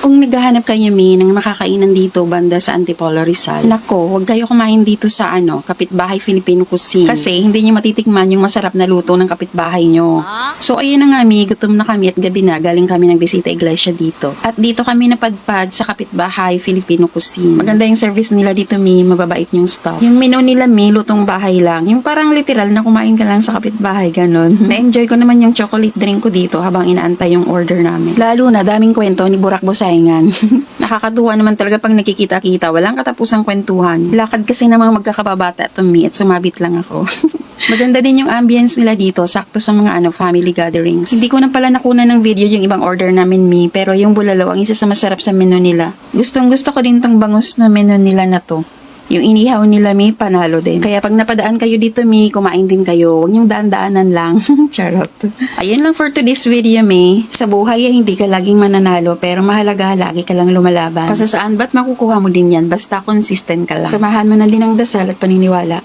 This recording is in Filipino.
Kung naghahanap kayo, Mi, ng makakainan dito banda sa Antipolo Rizal, nako, huwag kayo kumain dito sa Kapitbahay Filipino Cuisine. Kasi hindi nyo matitikman yung masarap na luto ng kapitbahay nyo. So, ayun na nga, Mi, gutom na kami at gabi na. Galing kami ng bisita iglesia dito. At dito kami napadpad sa Kapitbahay Filipino Cuisine. Maganda yung service nila dito, Mi. Mababait yung staff. Yung menu nila, Mi, lutong bahay lang. Yung parang literal na kumain ka lang sa kapitbahay, ganon. Na-enjoy ko naman yung chocolate drink ko dito habang inaantay yung order namin. Lalo na, daming kwento ni Burak Bosaingan. Nakakatuwa naman talaga pag nakikita-kita. Walang katapusang kwentuhan. Lakad kasi ng mga magkakababata to me at sumabit lang ako. Maganda din yung ambience nila dito, sakto sa mga family gatherings. Hindi ko na pala nakuna ng video yung ibang order namin, Mi, pero yung bulalo ang isa sa masarap sa menu nila. Gustong gusto ko din tong bangus na menu nila na to. Yung inihaw nila, Mi, panalo din. Kaya pag napadaan kayo dito, Mi, kumain din kayo. Huwag yung daan-daanan lang. Charot. Ayun lang for today's video, Mi. Sa buhay ay hindi ka laging mananalo, pero mahalaga lagi ka lang lumalaban. Kasi saan ba't makukuha mo din yan? Basta consistent ka lang. Samahan mo na din ang dasal at paniniwala.